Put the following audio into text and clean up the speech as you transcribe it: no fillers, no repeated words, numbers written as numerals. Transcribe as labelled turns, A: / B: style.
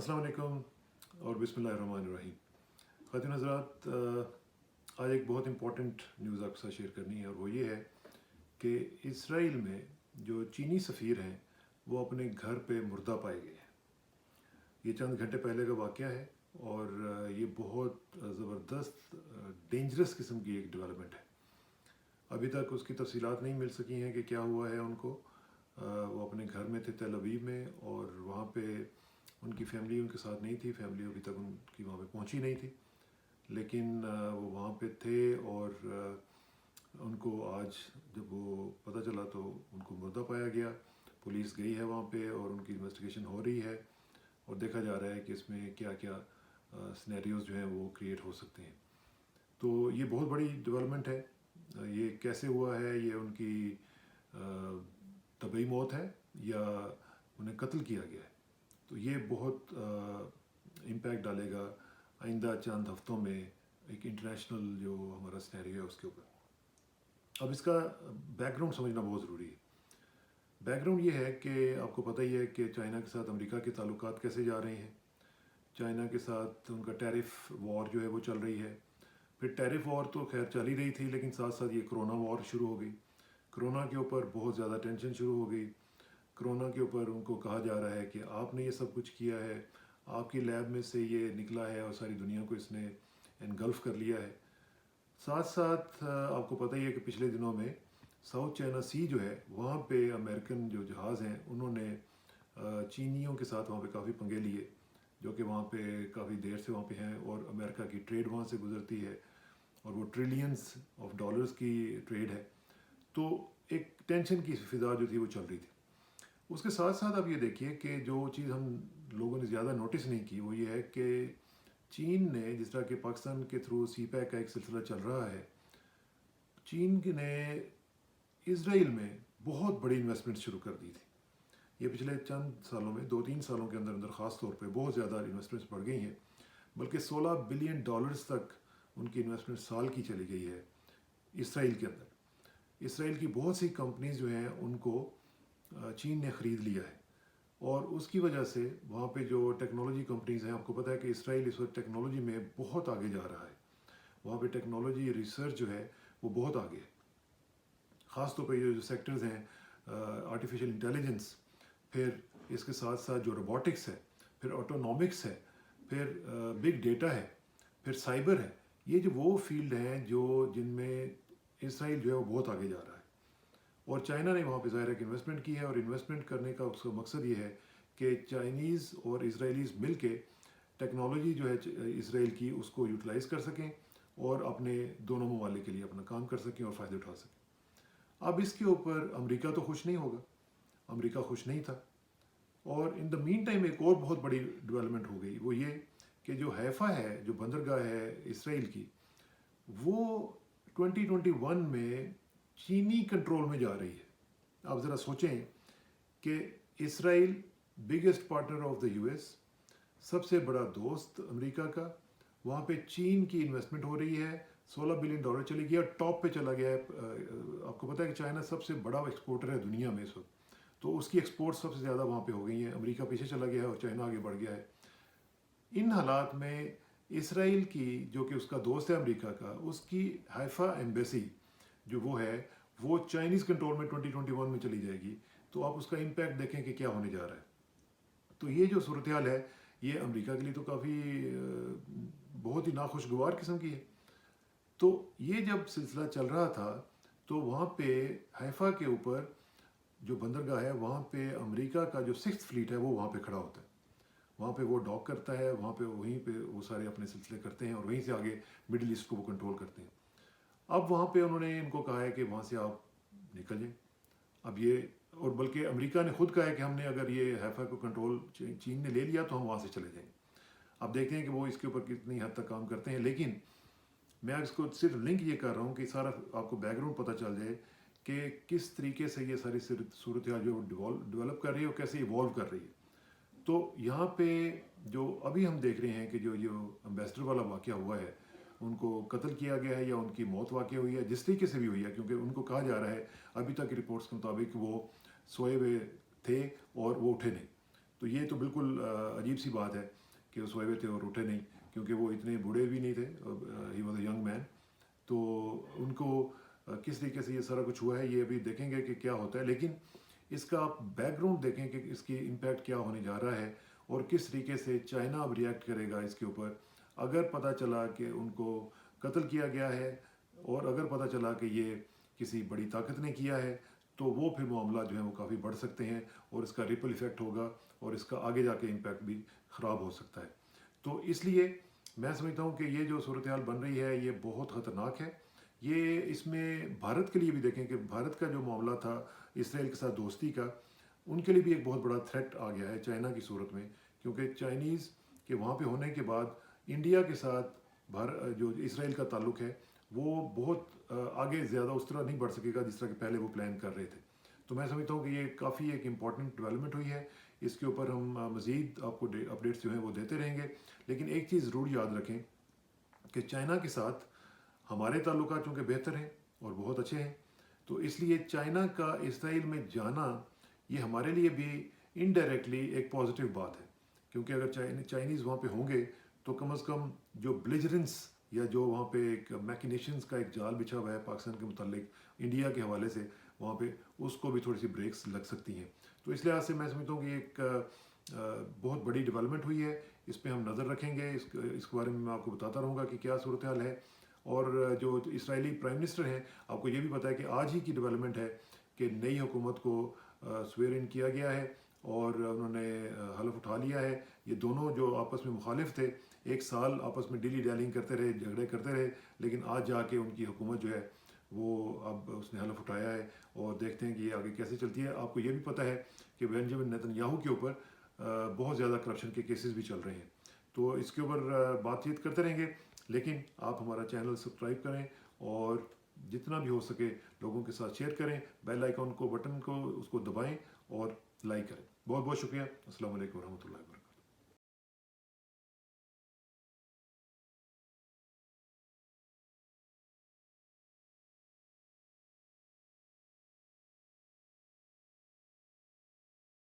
A: अस्सलाम वालेकुम और बिस्मिल्लाहिर्रहमानिर्रहीम। ख़ातिन हज़रात, आज एक बहुत इम्पॉर्टेंट न्यूज़ आपके साथ शेयर करनी है और वो ये है कि इसराइल में जो चीनी सफ़ीर हैं वो अपने घर पे मुर्दा पाए गए हैं। ये चंद घंटे पहले का वाक़या है और ये बहुत ज़बरदस्त डेंजरस किस्म की एक डेवलपमेंट है। अभी तक उसकी तफसीलात नहीं मिल सकी हैं कि क्या हुआ है उनको। वो अपने घर में थे तेल अवीव में और वहाँ पे उनकी फैमिली उनके साथ नहीं थी। फैमिली अभी तक उनकी वहाँ पे पहुँची नहीं थी, लेकिन वो वहाँ पे थे और उनको आज जब वो पता चला तो उनको मुर्दा पाया गया। पुलिस गई है वहाँ पे और उनकी इन्वेस्टिगेशन हो रही है और देखा जा रहा है कि इसमें क्या क्या सिनेरियोज़ जो हैं वो क्रिएट हो सकते हैं। तो ये बहुत बड़ी डेवलपमेंट है। ये कैसे हुआ है, ये उनकी तबई मौत है या उन्हें कत्ल किया गया है, तो ये बहुत इम्पैक्ट डालेगा आइंदा चंद हफ्तों में एक इंटरनेशनल जो हमारा सिनेरियो है उसके ऊपर। अब इसका बैकग्राउंड समझना बहुत ज़रूरी है। बैकग्राउंड ये है कि आपको पता ही है कि चाइना के साथ अमेरिका के ताल्लुकात कैसे जा रहे हैं। चाइना के साथ उनका टैरिफ वॉर जो है वो चल रही है। फिर टैरिफ वॉर तो खैर चल ही रही थी, लेकिन साथ साथ ये कोरोना वॉर शुरू हो गई। कोरोना के ऊपर बहुत ज़्यादा टेंशन शुरू हो गई। कोरोना के ऊपर उनको कहा जा रहा है कि आपने ये सब कुछ किया है, आपकी लैब में से ये निकला है और सारी दुनिया को इसने एनगल्फ कर लिया है। साथ साथ आपको पता ही है कि पिछले दिनों में साउथ चाइना सी जो है वहाँ पे अमेरिकन जो जहाज़ हैं उन्होंने चीनियों के साथ वहाँ पे काफ़ी पंगे लिए, जो कि वहाँ पे काफ़ी देर से वहाँ पे हैं और अमेरिका की ट्रेड वहाँ से गुजरती है और वो ट्रिलियंस ऑफ डॉलर्स की ट्रेड है। तो एक टेंशन की फ़िज़ा जो थी वो चल रही थी। उसके साथ साथ आप ये देखिए कि जो चीज़ हम लोगों ने ज़्यादा नोटिस नहीं की वो ये है कि चीन ने, जिस तरह के पाकिस्तान के थ्रू सीपैक का एक सिलसिला चल रहा है, चीन ने इसराइल में बहुत बड़ी इन्वेस्टमेंट शुरू कर दी थी। ये पिछले चंद सालों में 2-3 सालों के अंदर अंदर ख़ास तौर पे बहुत ज़्यादा इन्वेस्टमेंट्स बढ़ गई हैं। बल्कि $16 बिलियन तक उनकी इन्वेस्टमेंट साल की चली गई है इसराइल के अंदर। इसराइल की बहुत सी कंपनीज जो हैं उनको चीन ने ख़रीद लिया है और उसकी वजह से वहाँ पे जो टेक्नोलॉजी कंपनीज़ हैं, आपको पता है कि इसराइल इस वक्त टेक्नोलॉजी में बहुत आगे जा रहा है। वहाँ पे टेक्नोलॉजी रिसर्च जो है वो बहुत आगे है। ख़ास तौर पे ये जो सेक्टर्स हैं आर्टिफिशियल इंटेलिजेंस, फिर इसके साथ साथ जो रोबोटिक्स है, फिर ऑटोनॉमिक्स है, फिर बिग डेटा है, फिर साइबर है, ये जो वो फील्ड हैं जो जिनमें इसराइल जो है वो बहुत आगे जा रहा है। और चाइना ने वहाँ पे ज़ाहिर है कि इन्वेस्टमेंट की है और इन्वेस्टमेंट करने का उसका मकसद ये है कि चाइनीज़ और इसराइलीज़ मिल के टेक्नोलॉजी जो है इसराइल की उसको यूटिलाइज़ कर सकें और अपने दोनों ममालिक के लिए अपना काम कर सकें और फ़ायदे उठा सकें। अब इसके ऊपर अमेरिका तो खुश नहीं होगा, अमेरिका खुश नहीं था। और इन द मीन टाइम एक और बहुत बड़ी डेवलपमेंट हो गई, वो ये कि जो हैफ़ा है, जो बंदरगाह है इसराइल की, वो 2021 में चीनी कंट्रोल में जा रही है। आप ज़रा सोचें कि Israel biggest partner of the US, सबसे बड़ा दोस्त अमेरिका का, वहाँ पे चीन की इन्वेस्टमेंट हो रही है, $16 बिलियन चली गई और टॉप पे चला गया है। आपको पता है कि चाइना सबसे बड़ा एक्सपोर्टर है दुनिया में इस वक्त, तो उसकी एक्सपोर्ट सबसे ज़्यादा वहाँ पे हो गई है। अमेरिका पीछे चला गया है और चाइना आगे बढ़ गया है। इन हालात में इसराइल की, जो कि उसका दोस्त है अमेरिका का, उसकी हैफा एम्बेसी जो वो है वो चाइनीज़ कंट्रोल में 2021 में चली जाएगी। तो आप उसका इम्पैक्ट देखें कि क्या होने जा रहा है। तो ये जो सूरत हाल है ये अमेरिका के लिए तो काफ़ी बहुत ही नाखुशगवार किस्म की है। तो ये जब सिलसिला चल रहा था तो वहाँ पे हैफा के ऊपर जो बंदरगाह है वहाँ पे अमेरिका का जो 6th फ्लीट है वो वहाँ पे खड़ा होता है। वहाँ पे वो डॉक करता है, वहाँ पे वहीं पे वो सारे अपने सिलसिले करते हैं और वहीं से आगे मिडिल ईस्ट को वो कंट्रोल करते हैं। अब वहाँ पे उन्होंने इनको कहा है कि वहाँ से आप निकल जाएं। अब ये, और बल्कि अमेरिका ने खुद कहा है कि हमने अगर ये हैफा को कंट्रोल चीन ने ले लिया तो हम वहाँ से चले जाएंगे। अब देखते हैं कि वो इसके ऊपर कितनी हद तक काम करते हैं, लेकिन मैं इसको सिर्फ लिंक ये कर रहा हूँ कि सारा आपको बैकग्राउंड पता चल जाए कि किस तरीके से ये सारी सूरत हाल जो डेवलप कर रही है और कैसे इवॉल्व कर रही है। तो यहाँ पे जो अभी हम देख रहे हैं कि जो एम्बेसडर वाला वाक़या हुआ है, उनको कत्ल किया गया है या उनकी मौत वाक़ हुई है, जिस तरीके से भी हुई है, क्योंकि उनको कहा जा रहा है अभी तक रिपोर्ट्स के मुताबिक वो सोए हुए थे और वो उठे नहीं। تو یہ تو بالکل عجیب سی بات ہے کہ وہ سوئے ہوئے تھے اور اٹھے نہیں، کیونکہ وہ اتنے بوڑھے بھی نہیں تھے، he was a young man. تو ان کو کس طریقے سے یہ سارا کچھ ہوا ہے یہ ابھی دیکھیں گے کہ کیا ہوتا ہے. لیکن اس کا آپ بیک گراؤنڈ دیکھیں کہ اس کی امپیکٹ کیا ہونے جا رہا ہے اور کس طریقے سے چائنا اب ریئیکٹ کرے گا اس کے اوپر. اگر پتہ چلا کہ ان کو قتل کیا گیا ہے اور اگر پتہ چلا کہ یہ کسی بڑی طاقت نے کیا ہے تو وہ پھر معاملات جو ہیں وہ کافی بڑھ سکتے ہیں اور اس کا ریپل ایفیکٹ ہوگا اور اس کا آگے جا کے امپیکٹ بھی خراب ہو سکتا ہے. تو اس لیے میں سمجھتا ہوں کہ یہ جو صورتحال بن رہی ہے یہ بہت خطرناک ہے. یہ اس میں بھارت کے لیے بھی دیکھیں کہ بھارت کا جو معاملہ تھا اسرائیل کے ساتھ دوستی کا، ان کے لیے بھی ایک بہت بڑا تھریٹ آ گیا ہے چائنا کی صورت میں، کیونکہ چائنیز کے وہاں پہ ہونے کے بعد انڈیا کے ساتھ جو اسرائیل کا تعلق ہے وہ بہت آگے زیادہ اس طرح نہیں بڑھ سکے گا جس طرح کہ پہلے وہ پلان کر رہے تھے. تو میں سمجھتا ہوں کہ یہ کافی ایک امپورٹنٹ ڈیولپمنٹ ہوئی ہے. اس کے اوپر ہم مزید آپ کو اپڈیٹس جو ہیں وہ دیتے رہیں گے. لیکن ایک چیز ضرور یاد رکھیں کہ چائنا کے ساتھ ہمارے تعلقات چونکہ بہتر ہیں اور بہت اچھے ہیں، تو اس لیے چائنا کا اسرائیل میں جانا یہ ہمارے لیے بھی انڈائریکٹلی ایک پازیٹیو بات ہے، کیونکہ اگر چائنیز وہاں پہ ہوں گے تو کم از کم جو بلیجرنس یا جو وہاں پہ ایک میکنیشنز کا ایک جال بچھا ہوا ہے پاکستان کے متعلق انڈیا کے حوالے سے، وہاں پہ اس کو بھی تھوڑی سی بریکس لگ سکتی ہیں. تو اس لحاظ سے میں سمجھتا ہوں کہ ایک بہت بڑی ڈیولپمنٹ ہوئی ہے. اس پہ ہم نظر رکھیں گے، اس کے بارے میں آپ کو بتاتا رہوں گا کہ کیا صورتحال ہے. اور جو اسرائیلی پرائم منسٹر ہیں، آپ کو یہ بھی پتہ ہے کہ آج ہی کی ڈیولپمنٹ ہے کہ نئی حکومت کو سویئر ان کیا گیا ہے اور انہوں نے حلف اٹھا لیا ہے. یہ دونوں جو آپس میں مخالف تھے ایک سال آپس میں ڈیلی ڈیلنگ کرتے رہے، جھگڑے کرتے رہے، لیکن آج جا کے ان کی حکومت جو ہے وہ اب اس نے حلف اٹھایا ہے اور دیکھتے ہیں کہ یہ آگے کیسے چلتی ہے. آپ کو یہ بھی پتہ ہے کہ بنجامن نیتن یاہو کے اوپر بہت زیادہ کرپشن کے کیسز بھی چل رہے ہیں. تو اس کے اوپر بات چیت کرتے رہیں گے، لیکن آپ ہمارا چینل سبسکرائب کریں اور جتنا بھی ہو سکے لوگوں کے ساتھ شیئر کریں، بیل آئیکن کو بٹن کو اس کو دبائیں اور لائک کریں. بہت بہت شکریہ. السلام علیکم ورحمۃ اللہ وبرکاتہ.